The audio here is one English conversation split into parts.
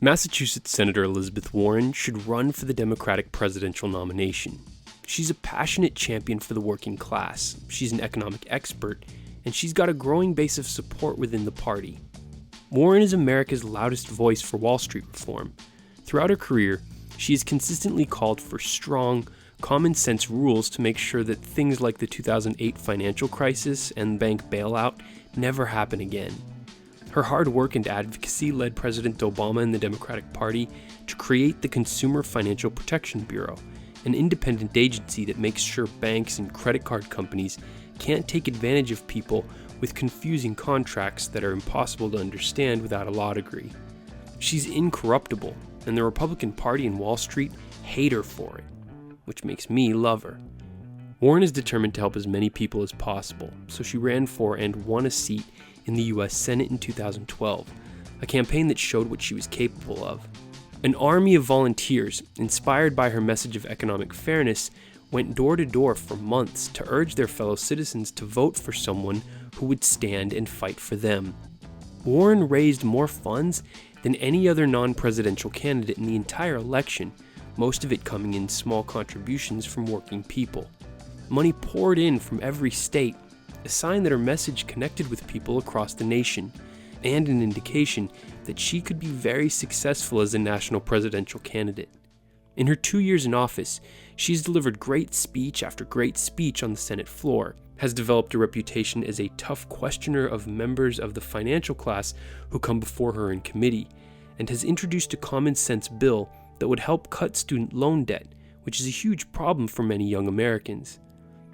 Massachusetts Senator Elizabeth Warren should run for the Democratic presidential nomination. She's a passionate champion for the working class, she's an economic expert, and she's got a growing base of support within the party. Warren is America's loudest voice for Wall Street reform. Throughout her career, she has consistently called for strong, common-sense rules to make sure that things like the 2008 financial crisis and bank bailout never happen again. Her hard work and advocacy led President Obama and the Democratic Party to create the Consumer Financial Protection Bureau, an independent agency that makes sure banks and credit card companies can't take advantage of people with confusing contracts that are impossible to understand without a law degree. She's incorruptible, and the Republican Party and Wall Street hate her for it, which makes me love her. Warren is determined to help as many people as possible, so she ran for and won a seat in the U.S. Senate in 2012, a campaign that showed what she was capable of. An army of volunteers, inspired by her message of economic fairness, went door to door for months to urge their fellow citizens to vote for someone who would stand and fight for them. Warren raised more funds than any other non-presidential candidate in the entire election, most of it coming in small contributions from working people. Money poured in from every state, a sign that her message connected with people across the nation, and an indication that she could be very successful as a national presidential candidate. In her 2 years in office, she's delivered great speech after great speech on the Senate floor, has developed a reputation as a tough questioner of members of the financial class who come before her in committee, and has introduced a common-sense bill that would help cut student loan debt, which is a huge problem for many young Americans.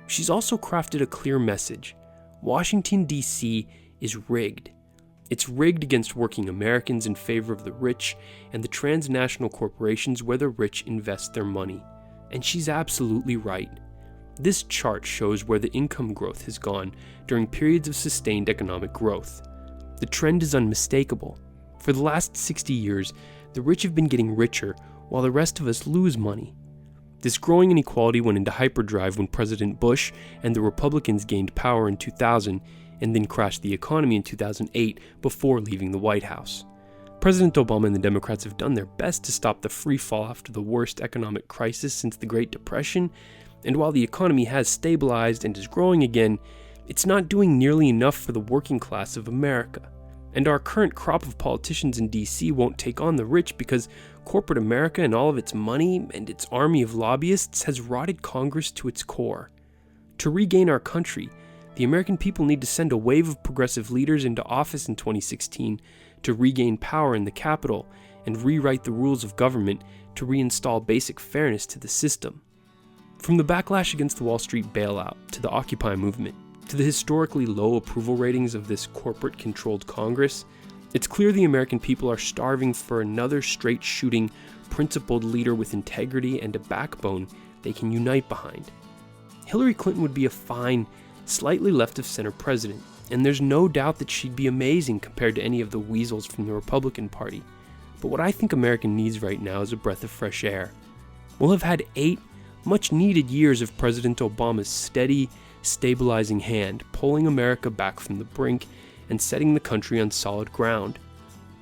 She's also crafted a clear message. Washington, D.C. is rigged. It's rigged against working Americans in favor of the rich and the transnational corporations where the rich invest their money. And she's absolutely right. This chart shows where the income growth has gone during periods of sustained economic growth. The trend is unmistakable. For the last 60 years, the rich have been getting richer while the rest of us lose money. This growing inequality went into hyperdrive when President Bush and the Republicans gained power in 2000 and then crashed the economy in 2008 before leaving the White House. President Obama and the Democrats have done their best to stop the free fall after the worst economic crisis since the Great Depression, and while the economy has stabilized and is growing again, it's not doing nearly enough for the working class of America. And our current crop of politicians in DC won't take on the rich because corporate America and all of its money and its army of lobbyists has rotted Congress to its core. To regain our country, the American people need to send a wave of progressive leaders into office in 2016 to regain power in the Capitol and rewrite the rules of government to reinstall basic fairness to the system. From the backlash against the Wall Street bailout to the Occupy movement, to the historically low approval ratings of this corporate-controlled Congress, it's clear the American people are starving for another straight-shooting, principled leader with integrity and a backbone they can unite behind. Hillary Clinton would be a fine, slightly left-of-center president, and there's no doubt that she'd be amazing compared to any of the weasels from the Republican Party. But what I think America needs right now is a breath of fresh air. We'll have had 8 much-needed years of President Obama's steady, stabilizing hand, pulling America back from the brink and setting the country on solid ground.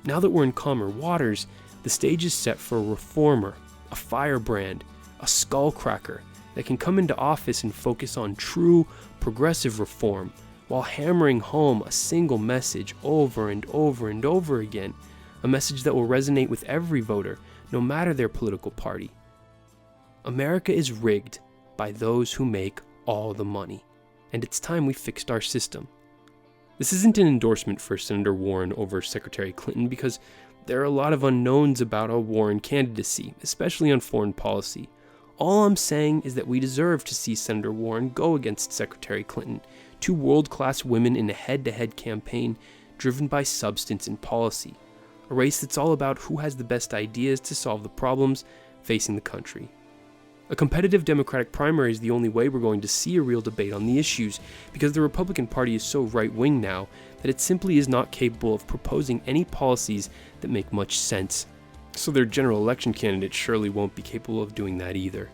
Now that we're in calmer waters, the stage is set for a reformer, a firebrand, a skullcracker that can come into office and focus on true, progressive reform while hammering home a single message over and over and over again, a message that will resonate with every voter, no matter their political party. America is rigged by those who make all the money, and it's time we fixed our system. This isn't an endorsement for Senator Warren over Secretary Clinton because there are a lot of unknowns about a Warren candidacy, especially on foreign policy. All I'm saying is that we deserve to see Senator Warren go against Secretary Clinton, 2 world-class women in a head-to-head campaign driven by substance and policy, a race that's all about who has the best ideas to solve the problems facing the country. A competitive Democratic primary is the only way we're going to see a real debate on the issues, because the Republican Party is so right-wing now that it simply is not capable of proposing any policies that make much sense. So their general election candidate surely won't be capable of doing that either.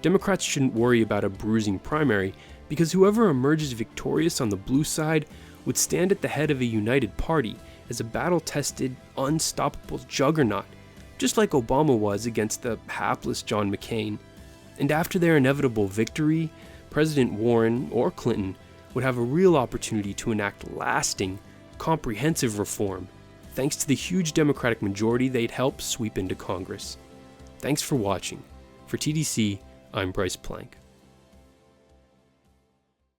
Democrats shouldn't worry about a bruising primary, because whoever emerges victorious on the blue side would stand at the head of a united party, as a battle-tested, unstoppable juggernaut, just like Obama was against the hapless John McCain. And after their inevitable victory, President Warren or Clinton would have a real opportunity to enact lasting, comprehensive reform, thanks to the huge Democratic majority they'd help sweep into Congress. Thanks for watching. For TDC, I'm Bryce Plank.